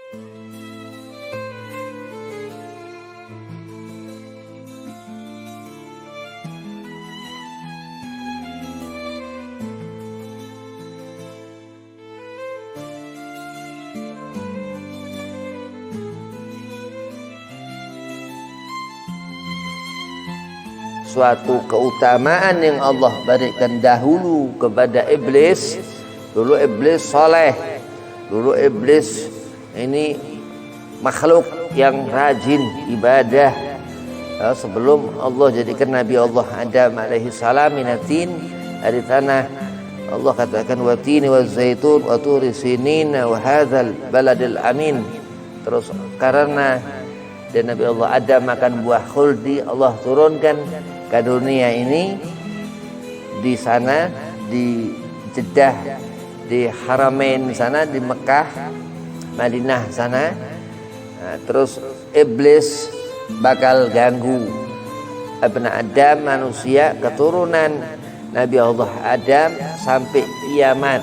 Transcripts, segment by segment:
Suatu keutamaan yang Allah berikan dahulu kepada iblis. Dulu iblis soleh, dulu iblis ini makhluk yang rajin ibadah. Sebelum Allah jadikan Nabi Allah Adam alaihi salam minatin, dari tanah. Allah katakan watini wazaitun wa turi sinin wa hadzal baladil amin. Terus karena dan Nabi Allah Adam makan buah khuldi, Allah turunkan ke dunia ini, di sana di Jeddah, di Haramain sana, di Mekah, Madinah sana. Terus iblis bakal ganggu abna Adam, manusia keturunan Nabi Allah Adam sampai kiamat.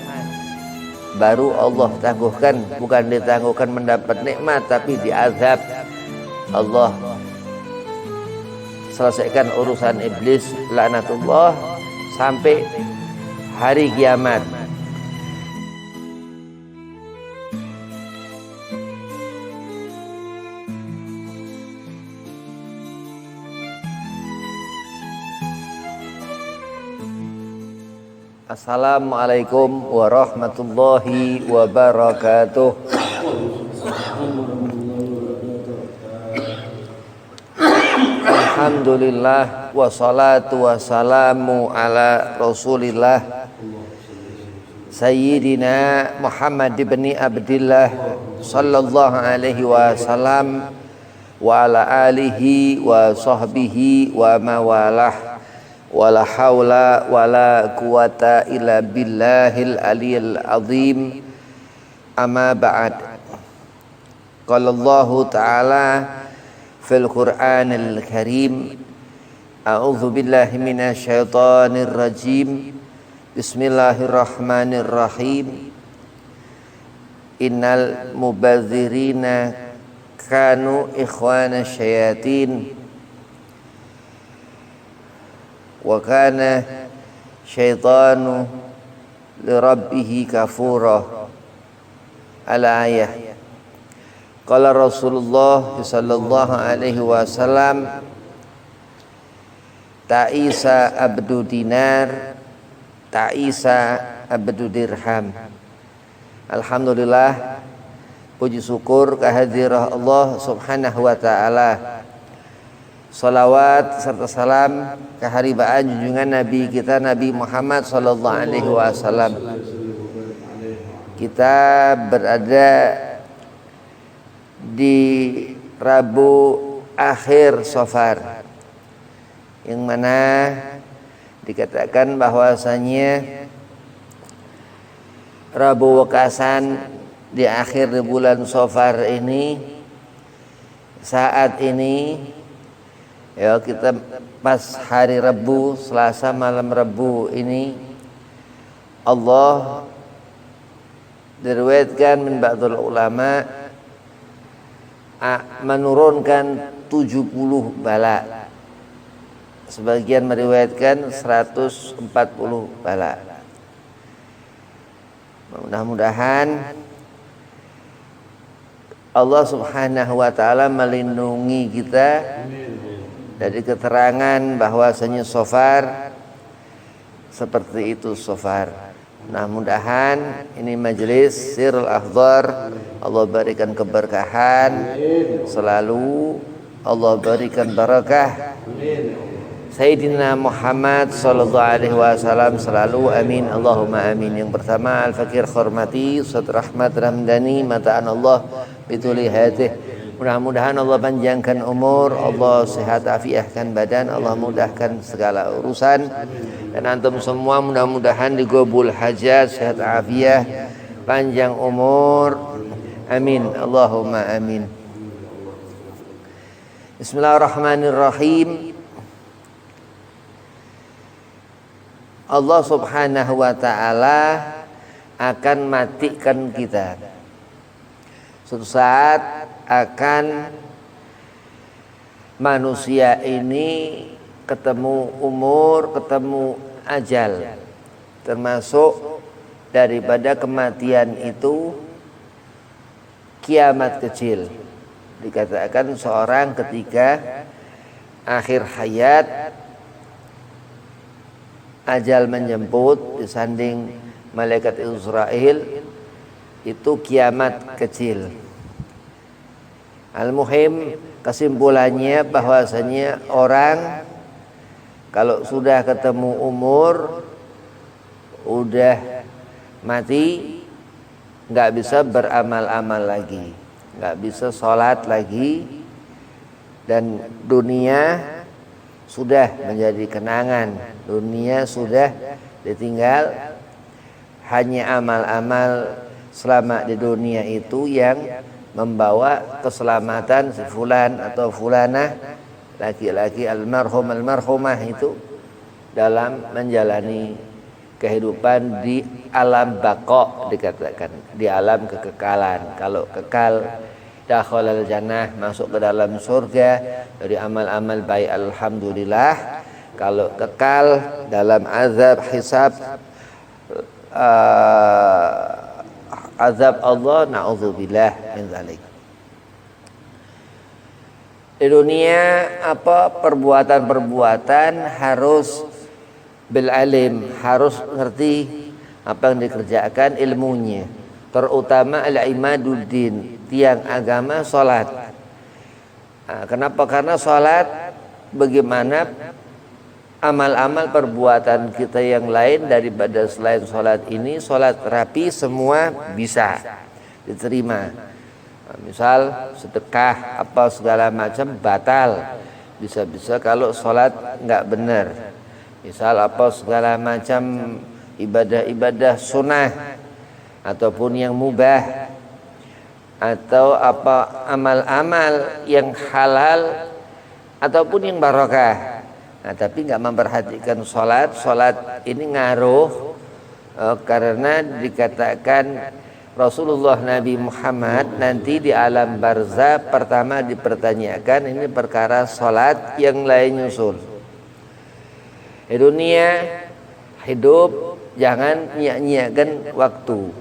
Baru Allah tangguhkan, bukan ditangguhkan mendapat nikmat, tapi diazab. Allah selesaikan urusan iblis laknatullah sampai hari kiamat. Assalamualaikum warahmatullahi wabarakatuh. Alhamdulillah wassalatu wassalamu ala Rasulillah Sayyidina Muhammad ibn Abdillah sallallahu alaihi wasallam wa ala alihi wa sahbihi wa mawalah, wala haula wala quwata illa billahil aliyil azim. Amma ba'd. Qala Allah ta'ala fil Qur'anil Karim, a'udzu billahi minasy syaithanir rajim. Bismillahirrahmanirrahim. Innal mubadzirina kanu ikhwana syayatin wa kana syaitanu lirabbih kafura. Al-ayah. Qala Rasulullah sallallahu alaihi wasallam, ta'isa abdu dinar, ta'isa abdu dirham. Alhamdulillah, puji syukur kehadirat Allah subhanahu wa ta'ala. Salawat serta salam keharibaan junjungan Nabi kita Nabi Muhammad sallallahu alaihi wasallam. Kita berada di Rabu akhir Safar, yang mana dikatakan bahwasanya Rabu Wekasan di akhir bulan Safar ini, saat ini ya, kita pas hari Rabu, Selasa malam Rabu ini, Allah diriwayatkan min ba'dul ulama menurunkan 70 bala. Sebagian meriwayatkan 140 bala. Mudah-mudahan Allah subhanahu wa ta'ala melindungi kita dari keterangan bahwasanya Safar seperti itu Safar. Mudah-mudahan ini majelis Sirrul Akhdar Allah berikan keberkahan selalu, Allah berikan barakah. Sayyidina Muhammad sallallahu alaihi wasallam selalu, amin Allahumma amin. Yang pertama Al-Fakir Khormati Ustaz Rahmat Ramdhani mataan Allah bituli hatih. Mudah-mudahan Allah panjangkan umur, Allah sehat afiahkan badan, Allah mudahkan segala urusan. Dan antum semua mudah-mudahan digobul hajat, sehat afiah, panjang umur. Amin Allahumma amin. Bismillahirrahmanirrahim. Allah subhanahu wa ta'ala akan matikan kita. suatu saat akan manusia ini ketemu umur, ketemu ajal. Termasuk daripada kematian itu kiamat kecil. Dikatakan seorang ketika akhir hayat ajal menjemput disanding malaikat Israel, itu kiamat kecil. Al-muhim, kesimpulannya bahwasanya orang kalau sudah ketemu umur, udah mati, nggak bisa beramal-amal lagi, nggak bisa sholat lagi, dan dunia sudah menjadi kenangan, dunia sudah ditinggal. Hanya amal-amal selama di dunia itu yang membawa keselamatan si fulan atau fulanah, laki-laki almarhum almarhumah itu dalam menjalani kehidupan di alam baqa, dikatakan di alam kekekalan. Kalau kekal dakhalal jannah, masuk ke dalam surga dari amal-amal baik, alhamdulillah. Kalau kekal dalam azab hisab, azab Allah, na'udzubillah min dzalik. Di dunia perbuatan-perbuatan harus bil alim, harus ngerti apa yang dikerjakan, ilmunya. Terutama al-imaduddin, tiang agama, salat. Kenapa? Karena salat, bagaimana amal-amal perbuatan kita yang lain daripada selain sholat ini, sholat rapi semua bisa diterima. Misal sedekah apa segala macam batal, bisa-bisa kalau sholat nggak benar. Misal apa segala macam ibadah-ibadah sunnah ataupun yang mubah, atau apa amal-amal yang halal ataupun yang barokah. Nah, tapi nggak memperhatikan sholat ini ngaruh, karena dikatakan Rasulullah Nabi Muhammad nanti di alam barzah pertama dipertanyakan ini perkara sholat, yang lain nyusul. Di dunia hidup jangan nyanyiakan waktu,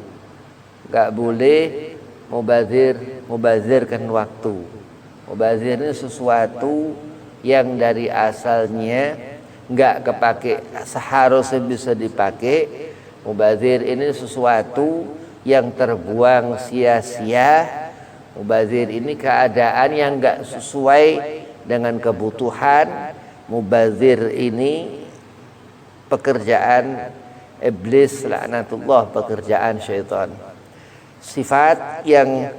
nggak boleh mubazirkan waktu. Mubazir ini sesuatu yang dari asalnya nggak kepake, seharusnya bisa dipakai. Mubazir ini sesuatu yang terbuang sia-sia. Mubazir ini keadaan yang nggak sesuai dengan kebutuhan. Mubazir ini pekerjaan iblis laknatullah, pekerjaan syaitan. Sifat yang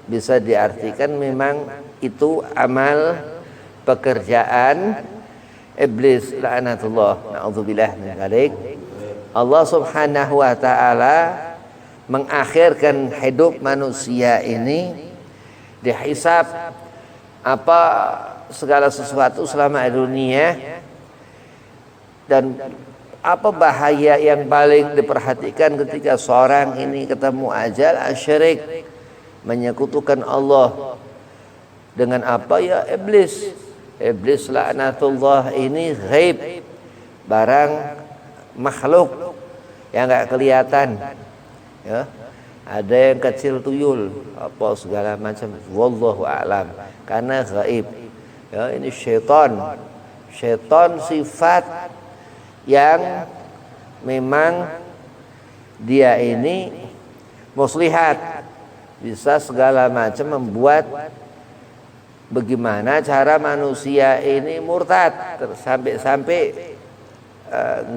bisa diartikan memang itu amal pekerjaan iblis laknatullah, na'udzubillah min dzalik. Allah Subhanahu wa taala mengakhirkan hidup manusia ini dihisab apa segala sesuatu selama dunia, dan apa bahaya yang paling diperhatikan ketika seorang ini ketemu ajal, asyirik, menyekutukan Allah dengan apa? Ya iblis. Iblis laknatullah ini ghaib, barang makhluk yang enggak kelihatan, ya. Ada yang kecil tuyul apa segala macam, wallahu a'lam, karena ghaib. Ya, ini syaitan. Syaitan sifat yang memang dia ini muslihat, bisa segala macam membuat bagaimana cara manusia ini murtad, sampai-sampai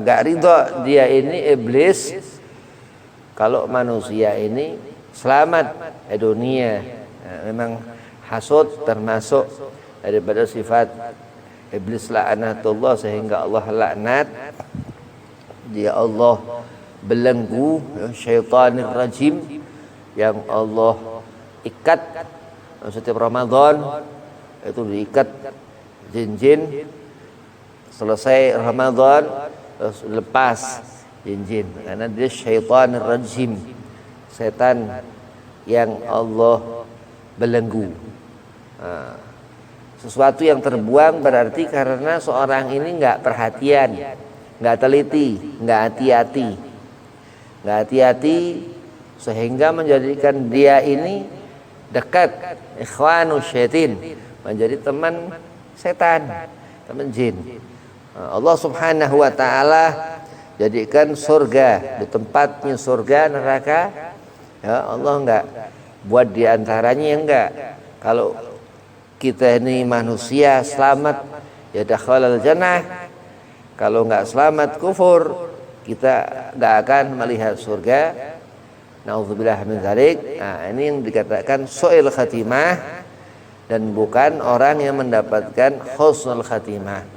nggak ridho dia ini iblis kalau manusia ini selamat di dunia. Memang hasud termasuk daripada sifat iblis laknatullah, sehingga Allah laknat dia, Allah belenggu, syaitanir rajim, yang Allah ikat setiap Ramadan itu diikat jin-jin. Selesai Ramadan terus lepas jin-jin, karena dia syaitanir rajim, setan yang Allah belenggu. Nah, sesuatu yang terbuang berarti karena seorang ini nggak perhatian, nggak teliti, nggak hati-hati sehingga menjadikan dia ini dekat ikhwanu syaitin, menjadi teman setan, teman jin. Allah Subhanahu wa taala jadikan surga, di tempatnya surga neraka, ya Allah enggak buat di antaranya, enggak. Kalau kita ini manusia selamat ya dakhalal jannah, kalau enggak selamat kufur, kita enggak akan melihat surga. Nauzubillah min dzalik. Nah, ini yang dikatakan su'il khatimah dan bukan orang yang mendapatkan husnul khatimah.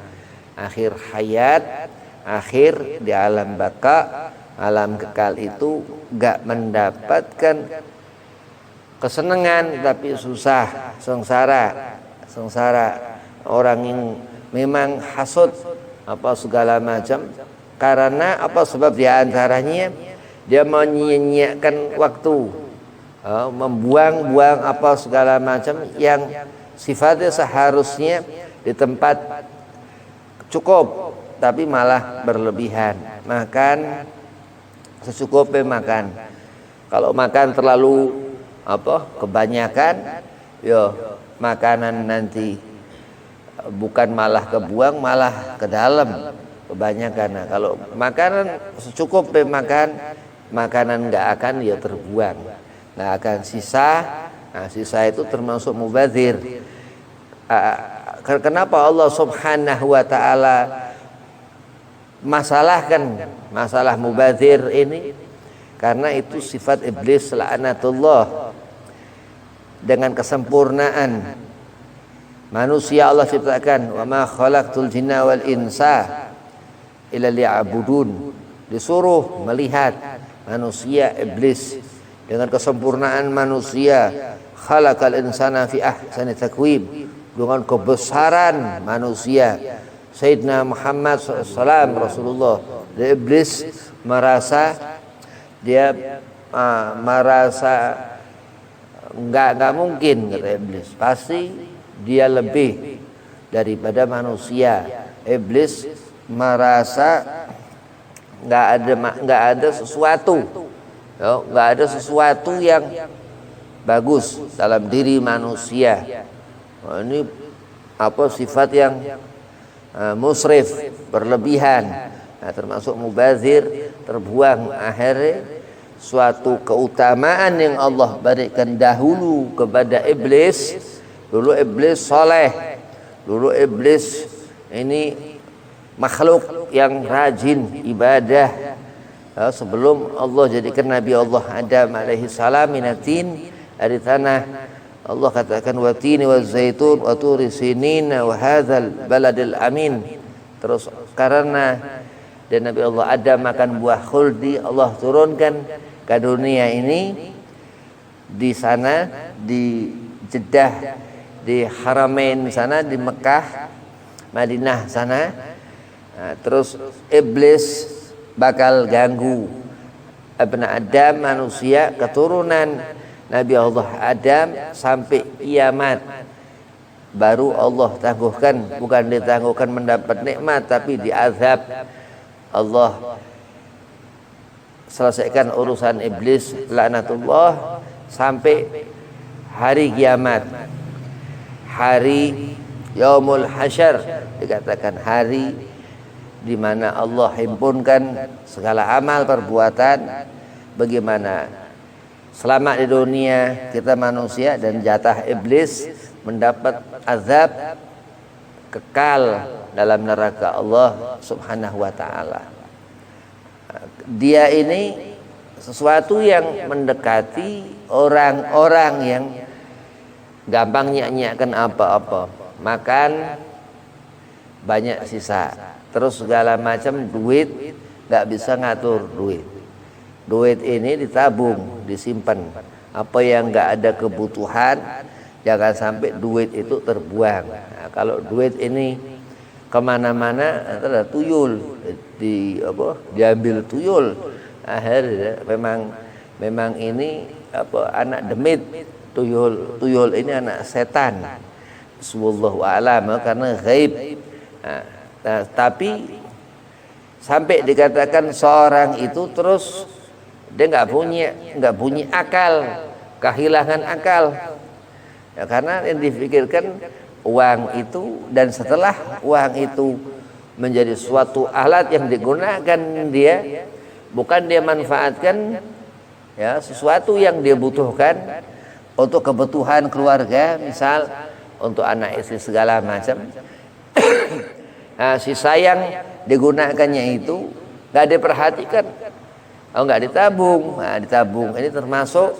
Akhir hayat, akhir di alam baka, alam kekal itu gak mendapatkan kesenangan tapi susah, sengsara. Orang yang memang hasud apa segala macam, karena apa sebab di antaranya dia menyia-nyiakan waktu, membuang-buang apa segala macam yang sifatnya seharusnya di tempat cukup tapi malah berlebihan. Makan secukupnya makan. Kalau makan terlalu kebanyakan, yo makanan nanti bukan malah kebuang, malah ke dalam kebanyakan. Nah, kalau makanan secukupnya makan, makanan nggak akan ya terbuang, nggak akan sisa. Nah, sisa itu termasuk mubadzir. Kenapa Allah Subhanahu wa taala masalah mubadzir ini? Karena itu sifat iblis laknatullah. Dengan kesempurnaan manusia Allah ciptakan, wa ma khalaqtul jinna wal insa illa liya'budun. Disuruh melihat manusia iblis dengan kesempurnaan manusia, khalaqal insana fi ahsani taqwim, dengan kebesaran manusia Sayyidina Muhammad SAW Rasulullah. Dan iblis merasa nggak mungkin, kata iblis, pasti dia lebih daripada manusia. Iblis merasa nggak ada sesuatu yang bagus dalam diri manusia. Ini sifat yang musrif, berlebihan. Nah, termasuk mubazir, terbuang. Akhirnya suatu keutamaan yang Allah berikan dahulu kepada iblis. Dulu iblis soleh, dulu iblis ini makhluk yang rajin ibadah. Sebelum Allah jadikan Nabi Allah Adam alaihi salam minatin, dari tanah. Allah katakan watini wazaitun wa turi sinina wa hadzal baladil amin. Terus karena dan Nabi Allah Adam makan buah khuldi, Allah turunkan ke dunia ini, di sana di Jeddah, di Haramain sana, di Mekah, Madinah sana. Nah, terus iblis bakal ganggu Ibnu Adam, manusia keturunan Nabi Allah Adam sampai kiamat. Baru Allah tangguhkan, bukan ditangguhkan mendapat nikmat, tapi diazab. Allah selesaikan urusan iblis laknatullah sampai hari kiamat, hari Yaumul Hasyar, dikatakan hari di mana Allah himpunkan segala amal perbuatan, bagaimana selamat di dunia kita manusia dan jatah iblis mendapat azab kekal dalam neraka Allah Subhanahu wa taala. Dia ini sesuatu yang mendekati orang-orang yang gampang nyak-nyakkan apa-apa, makan banyak sisa, terus segala macam duit nggak bisa ngatur duit. Duit ini ditabung, disimpan. Apa yang nggak ada kebutuhan, jangan sampai duit itu terbuang. Nah, kalau duit ini kemana-mana, ada tuyul, diambil tuyul. Akhirnya memang ini anak demit, Tuyul ini anak setan. Wallahu a'lam, karena gaib. Tapi sampai dikatakan seorang itu terus dia nggak punya akal, kehilangan akal. Ya, karena yang dipikirkan uang itu, dan setelah uang itu menjadi suatu alat yang digunakan dia, bukan dia manfaatkan ya sesuatu yang dia butuhkan untuk kebutuhan keluarga, misal untuk anak istri segala macam. Nah, si sayang digunakannya itu nggak diperhatikan, nggak ditabung. Nah, ditabung ini termasuk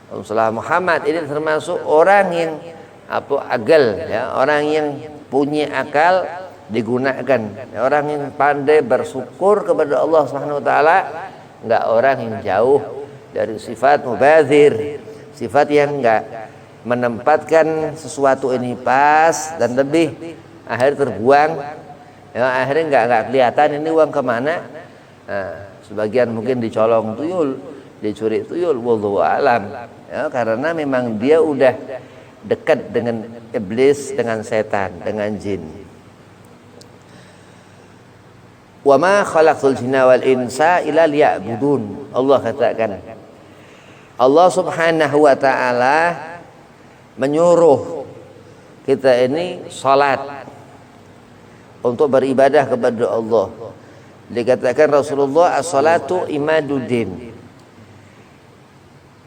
Rasulullah Muhammad ini termasuk orang yang agal, ya, orang yang punya akal digunakan, ya, orang yang pandai bersyukur kepada Allah Subhanahu wa taala, enggak orang yang jauh dari sifat mubadzir, sifat yang enggak menempatkan sesuatu ini pas dan lebih, akhirnya terbuang, ya, akhirnya enggak kelihatan ini uang kemana. Nah, sebagian mungkin dicolong tuyul, dicuri tuyul, wallahu alam, ya, karena memang dia udah dekat dengan iblis, dengan setan, dengan jin. Wa ma khalaqtul jinna wal insa illa liya'budun. Allah katakan, Allah Subhanahu wa taala menyuruh kita ini salat untuk beribadah kepada Allah. Dikatakan Rasulullah, as-salatu imaduddin.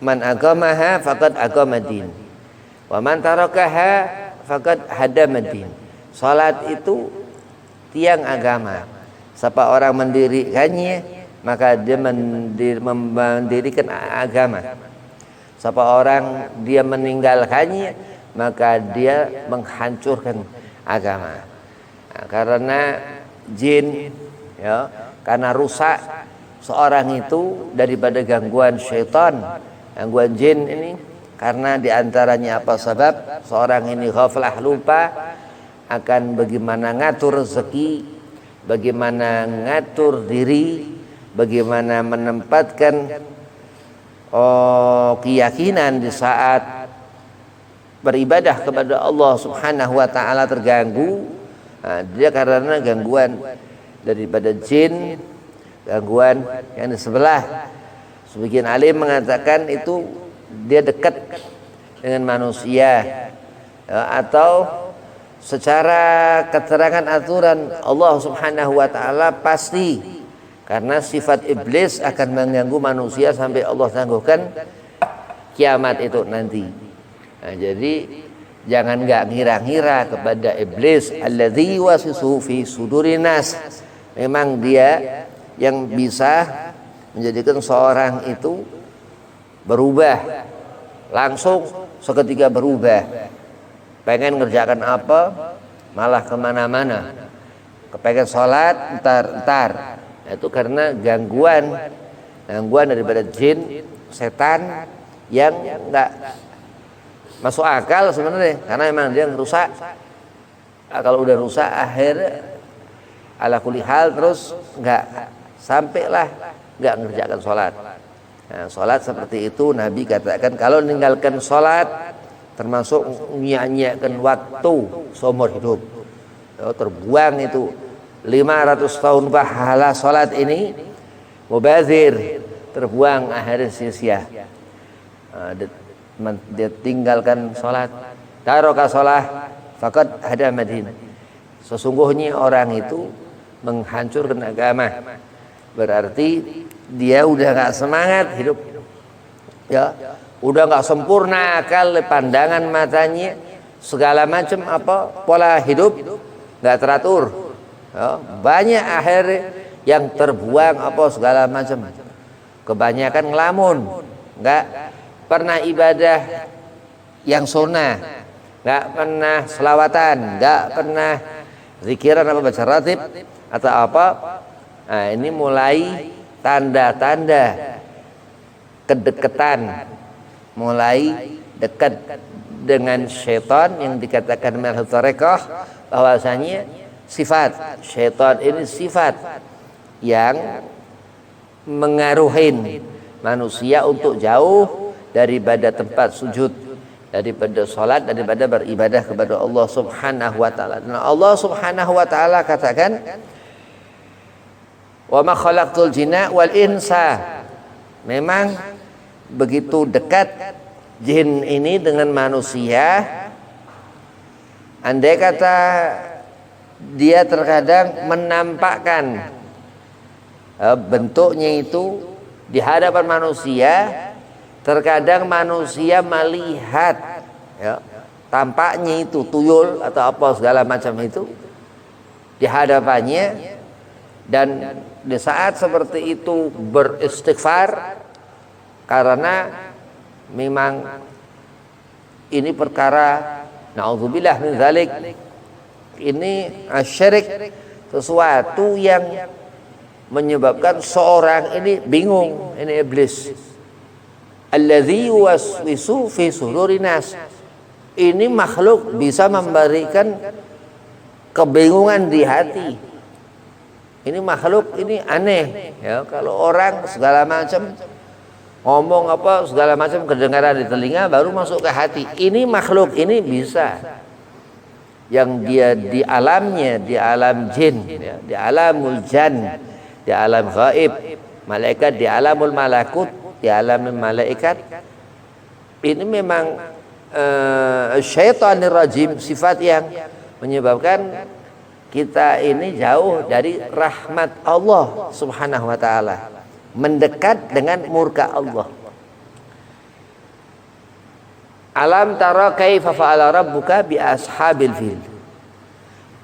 Man agamaha faqad agamadin. Wa man tarakaha faqad hadamadin. Salat itu tiang agama. Siapa orang mendirikannya, maka dia mendirikan agama. Siapa orang dia meninggalkannya, maka dia menghancurkan agama. Nah, karena jin, ya, karena rusak seorang itu daripada gangguan syaitan, gangguan jin ini, karena diantaranya apa sebab seorang ini ghaflah, lupa akan bagaimana ngatur rezeki, bagaimana ngatur diri, bagaimana menempatkan keyakinan di saat beribadah kepada Allah Subhanahu wa taala terganggu. Nah, dia karena gangguan daripada jin, gangguan yang di sebelah. Sebagian alim mengatakan itu dia dekat dengan manusia, ya, atau secara keterangan aturan Allah Subhanahu wa taala pasti, karena sifat iblis akan mengganggu manusia sampai Allah tangguhkan kiamat itu nanti. Nah, jadi jangan nggak ngira-ngira kepada iblis, alladzi wasisu fi sudurin nas. Memang dia yang bisa menjadikan seorang itu berubah, langsung seketika berubah. Pengen ngerjakan apa malah kemana-mana, kepengen sholat entar. Itu karena gangguan daripada jin, setan yang nggak masuk akal sebenarnya, karena memang dia rusak. Kalau udah rusak akhir ala kulli hal terus nggak sampailah nggak ngerjakan sholat. Nah, sholat seperti itu Nabi katakan kalau meninggalkan sholat termasuk nyanyiakan waktu seumur hidup, terbuang itu 500 tahun pahala sholat ini mubazir, terbuang akhirnya sia-sia. Dia tinggalkan sholat, taraka sholah faqad hadamadin. Sesungguhnya orang itu menghancurkan agama, berarti dia udah nggak semangat hidup, ya, udah nggak sempurna akal, pandangan matanya, segala macam apa pola hidup nggak teratur, ya, banyak akhir yang terbuang apa segala macam. Kebanyakan ngelamun, nggak pernah ibadah yang sunnah, nggak pernah selawatan, nggak pernah zikiran apa baca ratib atau apa. Nah, ini mulai tanda-tanda kedekatan, mulai dekat dengan syaitan yang dikatakan malhut tarekah, bahwasanya sifat syaitan ini sifat yang mengaruhin manusia untuk jauh daripada tempat sujud, daripada salat, daripada beribadah kepada Allah Subhanahu wa taala. Dan Allah Subhanahu wa taala katakan, "Wa ma khalaqtul jinna wal insa." Memang begitu dekat jin ini dengan manusia. Andai kata dia terkadang menampakkan bentuknya itu di hadapan manusia, terkadang manusia melihat tampaknya itu tuyul atau apa segala macam itu di hadapannya, dan di saat seperti itu beristighfar, karena memang ini perkara na'udzubillah min dzalik, ini syirik, sesuatu yang menyebabkan seorang ini bingung. Ini iblis, alladzi yuwaswisu fi sudurin nas. Ini makhluk bisa memberikan kebingungan di hati. Ini makhluk ini aneh ya, kalau orang segala macam ngomong apa segala macam kedengaran di telinga baru masuk ke hati. Ini makhluk ini bisa, yang dia di alamnya, di alam jin ya, di alamul jan, di alam gaib, malaikat di alamul malakut, di alam malaikat. Ini memang syaitanir rajim, sifat yang menyebabkan kita ini jauh dari rahmat Allah Subhanahu wa taala, mendekat dengan murka Allah. Alam tara kaifa fa'ala rabbuka bi ashabil fil.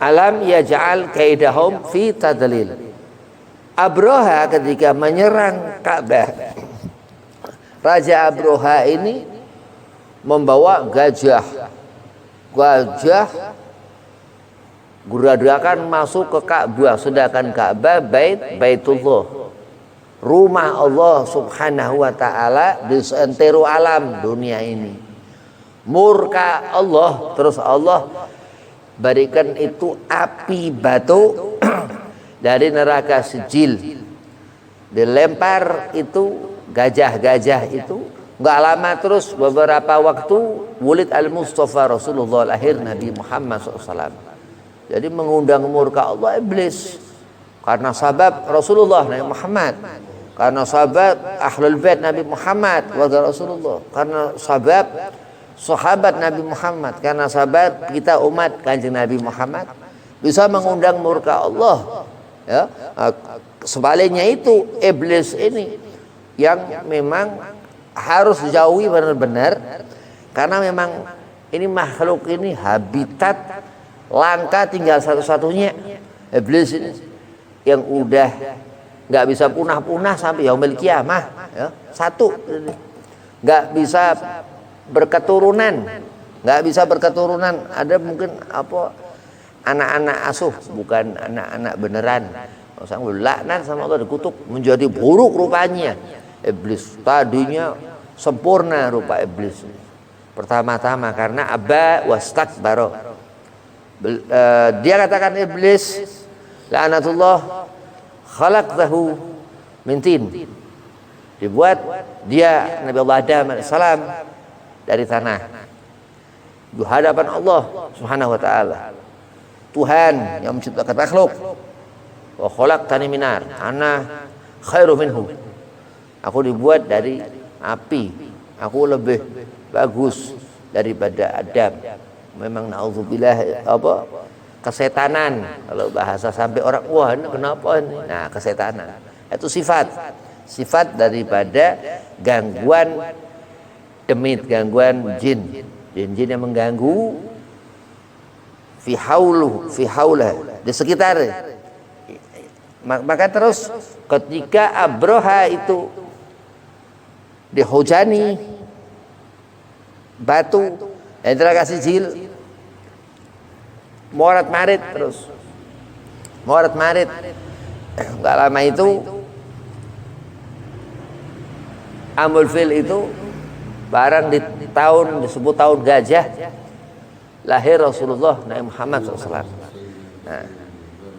Alam yaj'al kaidahum fi tadlil. Abroha ketika menyerang Ka'bah, Raja Abroha ini membawa gajah geradakan masuk ke Ka'bah, sedangkan Ka'bah Baitullah, rumah Allah Subhanahu wa taala di seantero alam dunia ini. Murka Allah, terus Allah berikan itu api batu dari neraka Sijil, dilempar itu gajah-gajah itu. Enggak lama terus, beberapa waktu Wulid al-Mustafa, Rasulullah lahir, Nabi Muhammad SAW. Jadi mengundang murka Allah iblis karena sabab Rasulullah Nabi Muhammad, karena sabab ahlul bait Nabi Muhammad warga Rasulullah, karena sabab sahabat Nabi Muhammad, karena sabab kita umat Kanjeng Nabi Muhammad bisa mengundang murka Allah ya. Sebaliknya itu iblis ini yang memang harus dijauhi benar-benar, karena memang ini makhluk ini habitat langka, tinggal satu-satunya iblis ini yang udah nggak bisa punah-punah sampai yaumil kiamah ya. Satu, nggak bisa berketurunan, nggak bisa berketurunan. Ada mungkin apa anak-anak asuh, bukan anak-anak beneran. Sang laknat sama Allah, dikutuk menjadi buruk rupanya iblis. Tadinya sempurna rupa iblis pertama-tama karena aba wastakbara. Dia katakan iblis la'natullah khalaqtahu min tin, dibuat dia Nabi Allah Adam alaihissalam dari tanah di hadapan Allah Subhanahu wa taala, Tuhan yang menciptakan makhluk. Wa khalaqtani min nar ana khairu minhu, aku dibuat dari api, aku lebih bagus daripada Adam. Memang naudzubillah apa kesetanan, kalau bahasa sampai orang wah ini kenapa ini, nah kesetanan itu sifat daripada gangguan demit, gangguan jin yang mengganggu fi haulah di sekitar. Maka terus ketika Abroha itu dihujani batu dan neraka Sijil, morat marit nggak lama itu Amul Fil itu barang di tahun disebut tahun gajah lahir Rasulullah Nabi Muhammad SAW. Nah,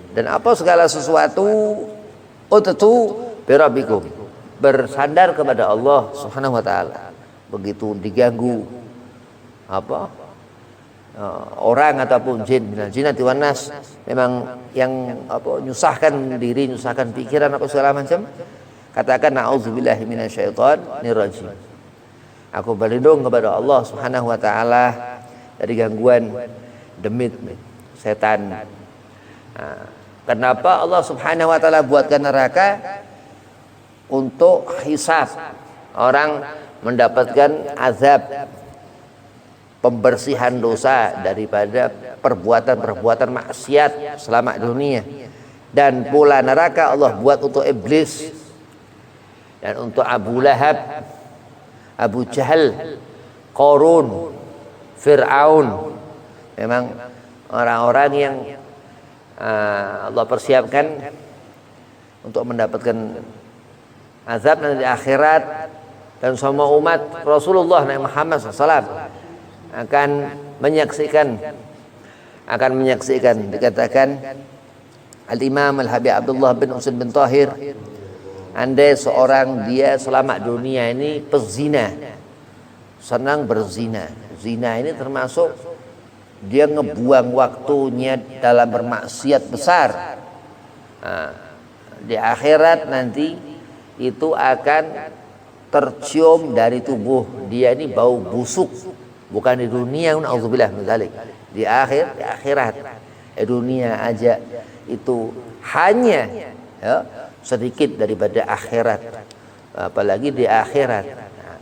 dan apa segala sesuatu ututu birabikum, bersandar kepada Allah Subhanahu wa taala. begitu diganggu orang ataupun jin, minal jinnati wan nas, memang yang nyusahkan diri, nyusahkan pikiran apa segala macam, katakan na'udzubillahi minasyaitonir rajim. Aku berlindung kepada Allah Subhanahu wa taala dari gangguan demit setan. Kenapa Allah Subhanahu wa taala buatkan neraka? Untuk hisab, orang mendapatkan azab, pembersihan dosa daripada perbuatan-perbuatan maksiat selama dunia. Dan pula neraka Allah buat untuk iblis dan untuk Abu Lahab, Abu Jahal, Qarun, Fir'aun. Memang orang-orang yang Allah persiapkan untuk mendapatkan azab nanti di akhirat. Dan semua umat Rasulullah Nabi Muhammad SAW akan menyaksikan, dikatakan Al-Imam Al-Habib Abdullah bin Usaid bin Tahir, andai seorang dia selama dunia ini pezina, senang berzina. Zina ini termasuk dia ngebuang waktunya dalam bermaksiat besar. Di akhirat nanti itu akan tercium dari tubuh dia ini bau busuk, bukan di dunia, na'udzubillah min dzalik. Di akhirat. Dunia aja itu hanya sedikit daripada akhirat, apalagi di akhirat.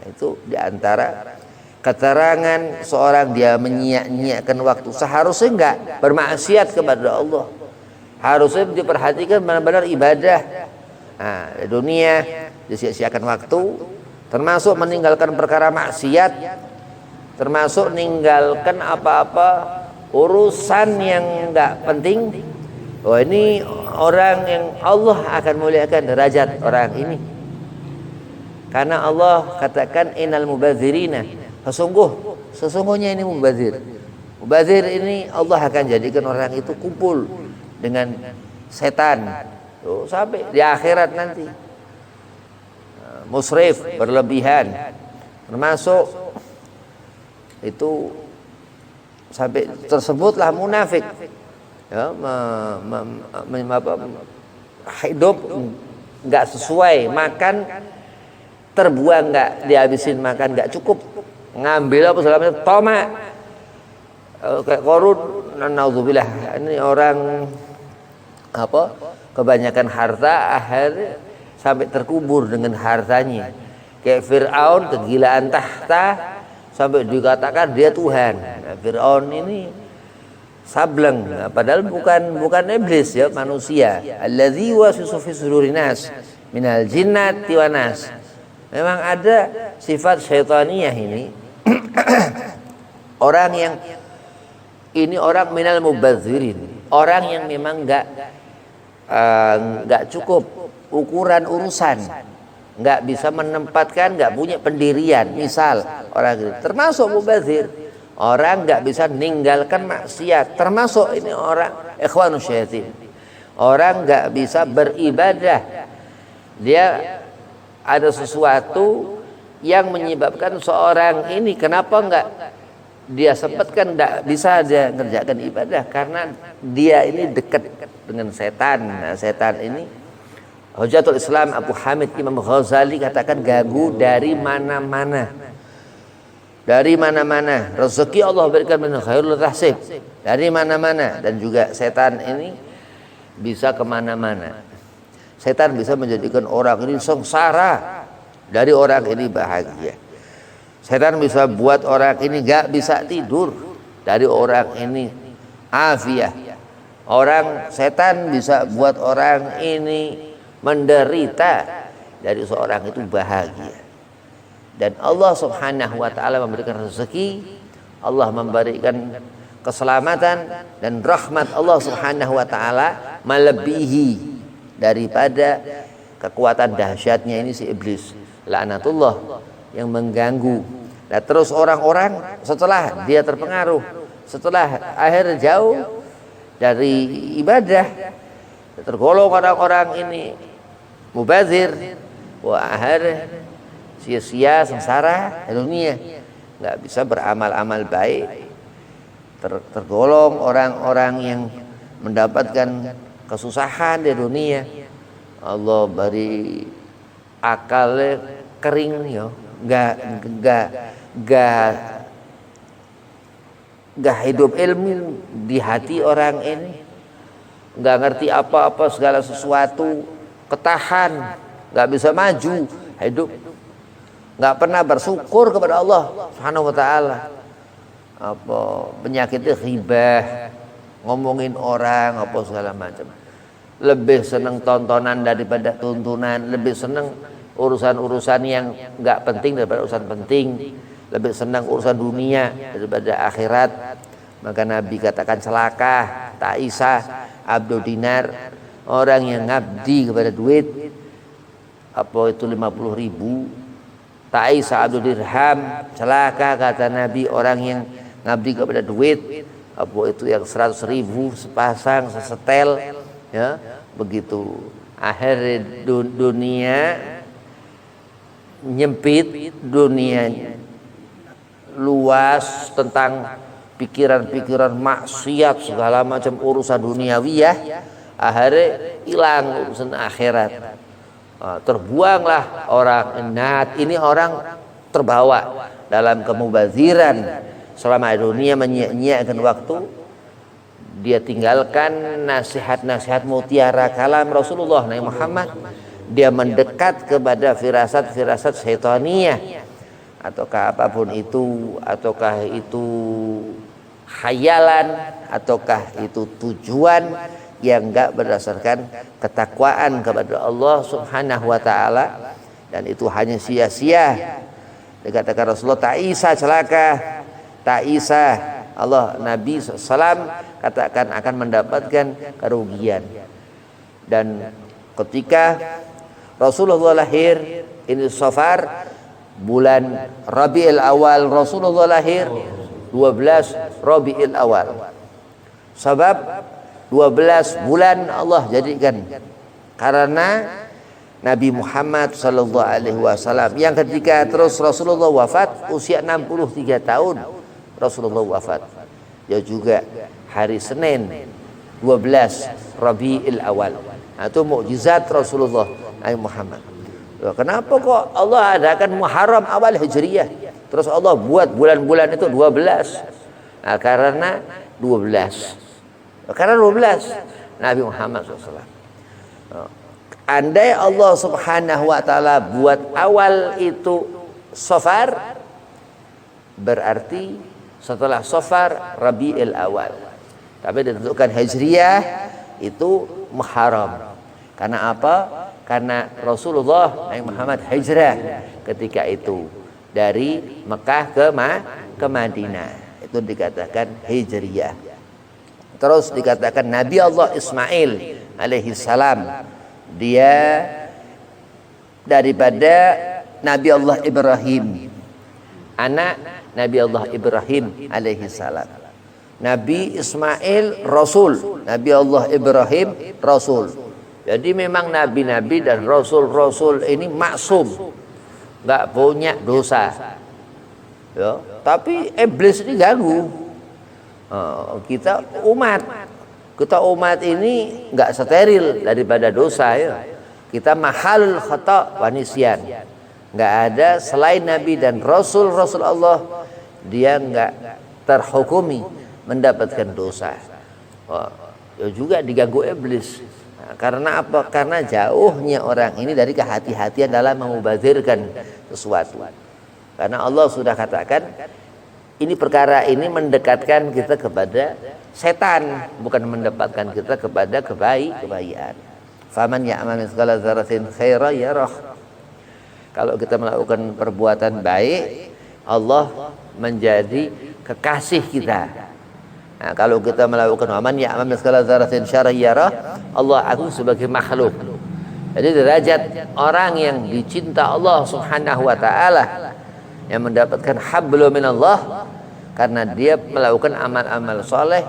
Itu diantara keterangan seorang dia menyia-nyiakan waktu. Seharusnya enggak bermaksiat kepada Allah, harusnya diperhatikan benar-benar ibadah. Di dunia disia-siakan waktu, termasuk meninggalkan perkara maksiat, termasuk meninggalkan apa-apa urusan yang enggak penting. Ini orang yang Allah akan muliakan derajat orang ini, karena Allah katakan innal mubadzirina, sesungguhnya ini mubadzir ini Allah akan jadikan orang itu kumpul dengan setan sampai di akhirat nanti. Musrif, berlebihan, termasuk itu sampai tersebutlah munafik, hidup nggak sesuai, makan terbuang, nggak dihabisin, makan nggak cukup, ngambil apa segala macam, toma, kayak Qarun, naudzubillah. Ini orang kebanyakan harta, akhirnya sampai terkubur dengan hartanya. Kayak Fir'aun, kegilaan tahta, sampai dikatakan dia Tuhan. Fir'aun ini sableng, padahal bukan iblis, manusia. Allazi waswisu fi sudurin nas minal jinnati wan nas. Memang ada sifat syaitaniyah ini. Orang yang ini orang minal mubadzirin, orang yang memang enggak cukup ukuran urusan, nggak bisa menempatkan, nggak punya pendirian. Misal orang ini termasuk mubadzir, orang nggak bisa meninggalkan maksiat, termasuk ini orang ikhwanus syaitin, orang nggak bisa beribadah. Dia ada sesuatu yang menyebabkan seorang ini kenapa nggak dia sempatkan, nggak bisa dia ngerjakan ibadah, karena dia ini dekat dengan setan. Nah, setan ini Hujatul Islam Abu Hamid Imam Ghazali katakan ganggu dari mana-mana. Dari mana-mana. Rezeki Allah berikan min khairul tahsib. Dari mana-mana. Dan juga setan ini bisa kemana-mana. Setan bisa menjadikan orang ini sengsara, dari orang ini bahagia. Setan bisa buat orang ini gak bisa tidur, dari orang ini afiah. Setan bisa buat orang ini menderita, dari seorang itu bahagia. Dan Allah Subhanahu wa taala memberikan rezeki, Allah memberikan keselamatan, dan rahmat Allah Subhanahu wa taala melebihi daripada kekuatan dahsyatnya ini si iblis, laknatullah, yang mengganggu. Dan terus orang-orang setelah dia terpengaruh, setelah akhir jauh dari ibadah, tergolong orang-orang ini mubazir, akhirnya sia-sia sengsara di dunia, nggak bisa beramal-amal baik, tergolong orang-orang yang mendapatkan kesusahan di dunia. Allah beri akalnya kering yo, nggak hidup ilmu di hati orang ini, nggak ngerti apa-apa segala sesuatu, ketahan, nggak bisa maju hidup, nggak pernah bersyukur kepada Allah Subhanahu wa Ta'ala. Apa penyakitnya ghibah, ngomongin orang apa segala macam, lebih seneng tontonan daripada tuntunan, lebih seneng urusan-urusan yang nggak penting daripada urusan penting, lebih senang urusan dunia daripada akhirat. Maka Nabi katakan celaka ta'isa abdu dinar, orang yang ngabdi kepada duit, apa itu 50.000. Ta'isa abdu dirham, celaka kata Nabi orang yang ngabdi kepada duit, apa itu yang 100.000 sepasang sesetel, ya begitu. Akhir dunia nyempit, dunia luas tentang pikiran-pikiran maksiat segala macam urusan duniawiyah, akhirnya hilang urusan akhirat. Terbuanglah orang ini orang terbawa dalam kemubaziran selama dunia, menyia-nyiakan waktu. Dia tinggalkan nasihat-nasihat mutiara kalam Rasulullah Nabi Muhammad. Dia mendekat kepada firasat-firasat syaitaniah, ataukah apapun itu, ataukah itu khayalan, ataukah itu tujuan yang enggak berdasarkan ketakwaan kepada Allah Subhanahu wa Ta'ala, dan itu hanya sia-sia. Dikatakan Rasulullah ta'isa, celaka ta'isa, Allah Nabi SAW katakan akan mendapatkan kerugian. Dan ketika Rasulullah lahir, ini Safar, bulan Rabiul Awal, Rasulullah lahir 12 Rabiul Awal. Sebab 12 bulan Allah jadikan karena Nabi Muhammad sallallahu alaihi wasallam yang ketika terus Rasulullah wafat usia 63 tahun. Rasulullah wafat ya juga hari Senin 12 Rabiul Awal. Itu mukjizat Rasulullah Nabi Muhammad. Kenapa kok Allah adakan Muharram awal Hijriyah, terus Allah buat bulan-bulan itu 12? Karena 12 Nabi Muhammad SAW. Andai Allah Subhanahu wa Ta'ala buat awal itu Safar, berarti setelah Safar Rabiul Awal. Tapi ditentukan Hijriyah itu Muharram. Karena apa? Karena Rasulullah Nabi Muhammad hijrah ketika itu dari Mekah ke Madinah. Itu dikatakan Hijriyah. Terus dikatakan Nabi Allah Ismail alaihi salam, dia daripada Nabi Allah Ibrahim, anak Nabi Allah Ibrahim alaihi salam. Nabi Ismail Rasul, Nabi Allah Ibrahim Rasul. Jadi memang nabi-nabi dan rasul-rasul ini maksum, nggak punya dosa. Ya, tapi iblis ini ganggu. Kita umat ini nggak steril daripada dosa. Ya. Kita mahalul khata wa nisyan. Nggak ada selain nabi dan rasul-rasul Allah, dia nggak terhukumi mendapatkan dosa. Ya juga diganggu iblis. Karena apa? Karena jauhnya orang ini dari kehati-hatian dalam memubazirkan sesuatu. Karena Allah sudah katakan ini perkara ini mendekatkan kita kepada setan, bukan mendapatkan kita kepada kebaikan. Faman ya'mal mithqala dzarratin khairan yarah. Kalau kita melakukan perbuatan baik, Allah menjadi kekasih kita. Nah, kalau kita melakukan aman ya aman segala dzarratin syarriyarah, Allah agung sebagai makhluk. Jadi derajat orang yang dicinta Allah Subhanahu wa Ta'ala, yang mendapatkan hablum minallah karena dia melakukan amal-amal soleh,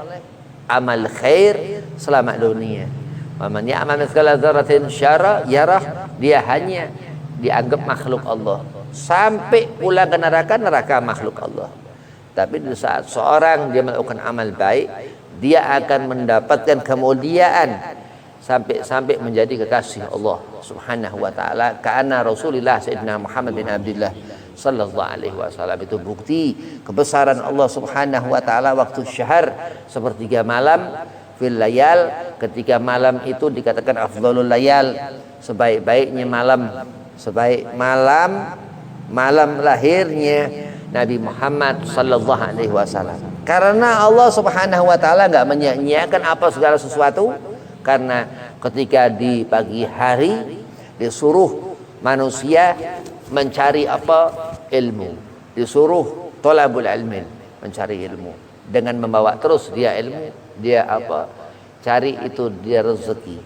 amal khair selama dunia. Aman ya aman segala dzarratin syarriyarah, dia hanya dianggap makhluk Allah. sampai pulang ke neraka, neraka makhluk Allah. Tapi di saat seorang dia melakukan amal baik, dia akan mendapatkan kemuliaan sampai menjadi kekasih Allah Subhanahu wa taala. Karena Rasulullah Sayyidina Muhammad bin Abdullah sallallahu alaihi wasallam itu bukti kebesaran Allah Subhanahu wa taala waktu syahar sepertiga malam fil layal, ketika malam itu dikatakan afdhalul layal, sebaik-baiknya malam, malam lahirnya Nabi Muhammad sallallahu alaihi wasallam. Karena Allah Subhanahu wa taala enggak menyia-nyiakan apa segala sesuatu, karena ketika di pagi hari disuruh manusia mencari apa? Ilmu. Disuruh thalabul ilmin, mencari ilmu. Dengan membawa terus dia ilmu, dia apa? Cari itu dia rezeki.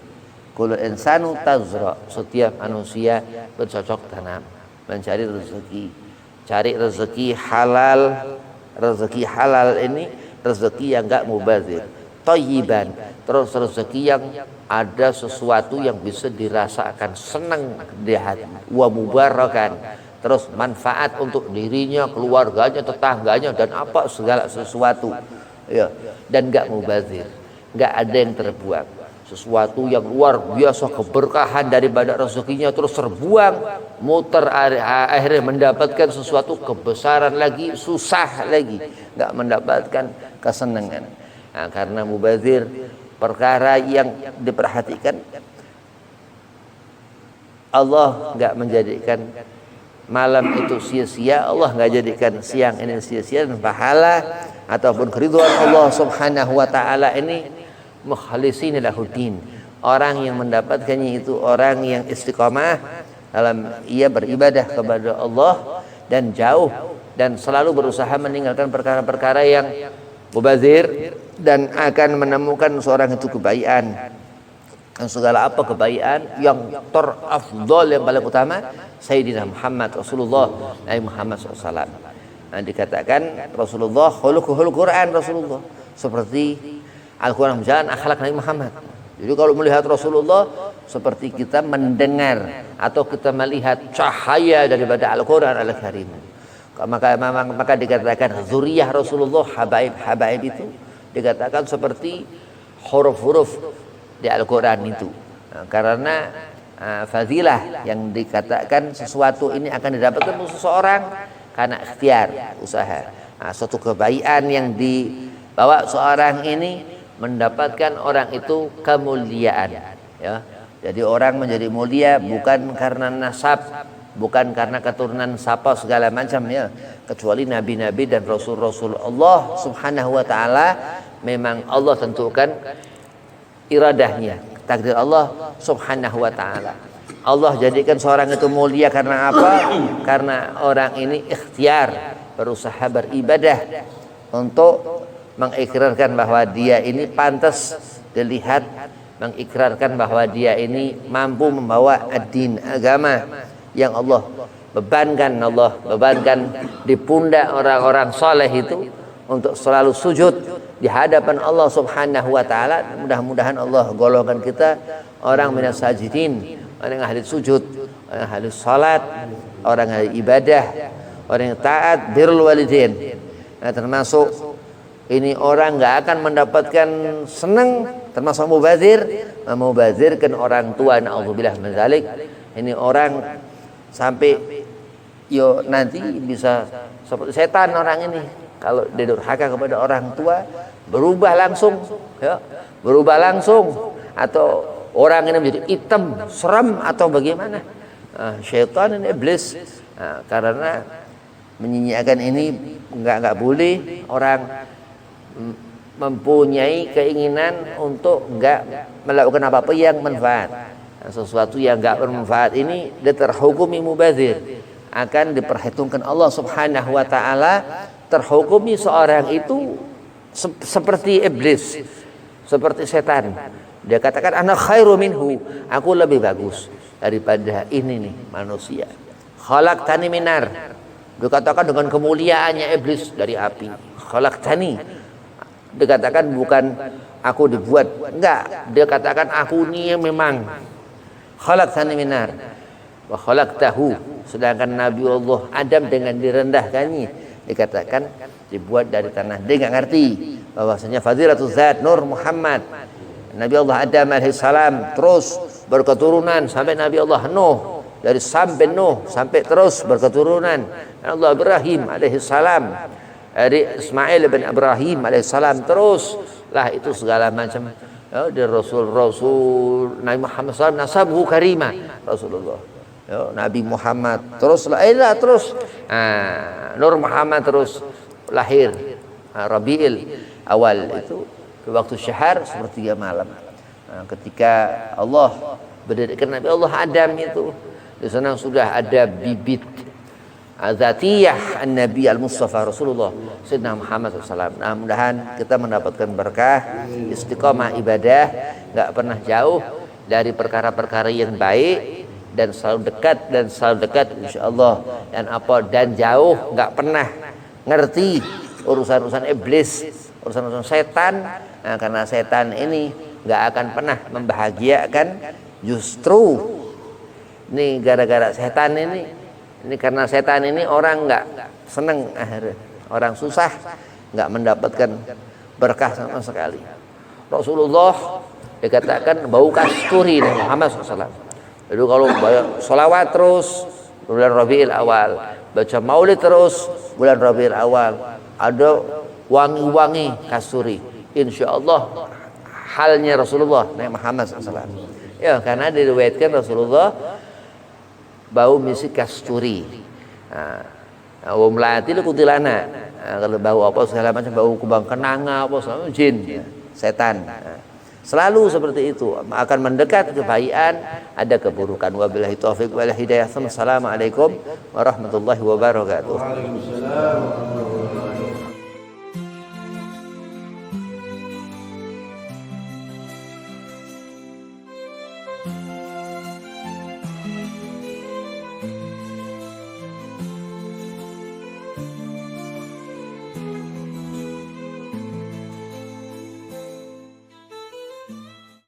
Kullu insanu tazra, setiap manusia bercocok tanam, mencari rezeki. Cari rezeki halal. Rezeki halal ini rezeki yang enggak mubazir, thayyiban, terus rezeki yang ada sesuatu yang bisa dirasakan senang di hati, wa mubarakan, terus manfaat untuk dirinya, keluarganya, tetangganya, dan apa segala sesuatu, ya, dan enggak mubazir, enggak ada yang terbuang. Sesuatu yang luar biasa keberkahan daripada rezekinya terus terbuang, muter, akhirnya mendapatkan sesuatu kebesaran lagi, susah lagi, enggak mendapatkan kesenangan. Nah, karena mubazir, perkara yang diperhatikan, Allah enggak menjadikan malam itu sia-sia, Allah enggak jadikan siang ini sia-sia, dan pahala ataupun keridhaan Allah Subhanahu wa taala ini mukhlisina lahuddin, orang yang mendapatkannya itu orang yang istiqamah dalam ia beribadah kepada Allah dan jauh dan selalu berusaha meninggalkan perkara-perkara yang mubazir, dan akan menemukan seorang itu kebaikan. Dan segala apa kebaikan yang terafdal, yang paling utama Sayyidina Muhammad Rasulullah, Nabi Muhammad SAW. Nah, dikatakan Rasulullah khuluquhul Quran, Rasulullah seperti Al-Quran berjalan akhlak Nabi Muhammad. Jadi kalau melihat Rasulullah seperti kita mendengar atau kita melihat cahaya daripada Al-Quran Al-Karim. Maka dikatakan zuriyah Rasulullah, habaib itu dikatakan seperti huruf-huruf di Al-Quran itu. Nah, karena fadilah yang dikatakan sesuatu ini akan didapatkan oleh seseorang karena ikhtiar, usaha. Nah, suatu kebaikan yang dibawa seorang ini mendapatkan orang itu kemuliaan, ya. Jadi orang menjadi mulia bukan karena nasab, bukan karena keturunan siapa segala macam, ya, kecuali nabi-nabi dan rasul-rasul Allah Subhanahu wa taala. Memang Allah tentukan iradahnya, takdir Allah Subhanahu wa taala. Allah jadikan seorang itu mulia karena apa? Karena orang ini ikhtiar, berusaha beribadah untuk mengikrarkan bahwa dia ini pantas dilihat, mengikrarkan bahwa dia ini mampu membawa ad-din, agama yang Allah bebankan di pundak orang-orang saleh itu untuk selalu sujud di hadapan Allah Subhanahu wa taala. Mudah-mudahan Allah golongkan kita orang minas sajidin, orang yang ahli sujud, orang yang ahli salat, orang yang ahli ibadah, orang yang taat, birrul walidain. Nah, termasuk ini orang nggak akan mendapatkan senang, termasuk mubazirkan orang tua, na'udzubillah min dzalik. Ini orang sampai nanti bisa seperti setan orang ini, kalau dia durhaka kepada orang tua berubah langsung, ya, atau orang ini menjadi hitam, seram atau bagaimana. Syaitan ini iblis. Karena menyia-nyiakan ini nggak boleh orang mempunyai keinginan untuk enggak melakukan apa-apa yang manfaat. Sesuatu yang enggak bermanfaat ini dia terhukumi mubazir, akan diperhitungkan Allah Subhanahu wa taala, terhukumi seorang itu seperti iblis, seperti setan. Dia katakan ana khairu minhu, aku lebih bagus daripada ini nih manusia. Khalaqtani minar, dikatakan dengan kemuliaannya iblis dari api. Khalaqtani, dikatakan bukan aku dibuat, enggak, dia katakan aku ini memang khalaqtani minar, wa khalaqtahu, sedangkan Nabi Allah Adam dengan direndahkannya dikatakan dibuat dari tanah. Dia nggak ngerti bahwasanya fadilatul zat Nur Muhammad Nabi Allah Adam alaihissalam terus berketurunan sampai Nabi Allah Nuh, dari sampai Nuh sampai terus berketurunan Allah Ibrahim alaihissalam, dari Ismail bin Ibrahim alaihissalam, terus lah itu segala macam ya, dari Rasul Nabi Muhammad SAW nasabuhu karimah Rasulullah ya, Nabi Muhammad terus terus Nur Muhammad terus lahir Rabiul Awal itu waktu syahar sepertiga malam. Ketika Allah berdirikan Nabi Allah Adam itu, di sana sudah ada bibit zatiyah An-Nabi Al-Mustafa Rasulullah Sayyidina Muhammad SAW. Nah, mudahan kita mendapatkan berkah, istiqomah ibadah, nggak pernah jauh dari perkara-perkara yang baik, dan selalu dekat insyaallah, dan jauh nggak pernah ngerti urusan-urusan iblis, urusan-urusan setan. Nah, karena setan ini nggak akan pernah membahagiakan, justru ini gara-gara setan ini karena setan ini orang nggak seneng, orang susah, nggak mendapatkan berkah sama sekali. Rasulullah dikatakan bau kasturi dari Muhammad SAW. Jadi kalau sholawat terus bulan Rabiul Awal, baca maulid terus bulan Rabiul Awal, ada wangi-wangi kasturi, insya Allah halnya Rasulullah Nabi Muhammad SAW. Ya, karena diriwayatkan Rasulullah bau misik kasturi. Bau melati itu kutilana. Kalau bau apa segala macam, bau kubang kenanga apa segala macam, jin, setan. Selalu seperti itu, akan mendekat kebaikan, ada keburukan. Wabillahi taufiq wal hidayah. Assalamualaikum warahmatullahi wabarakatuh.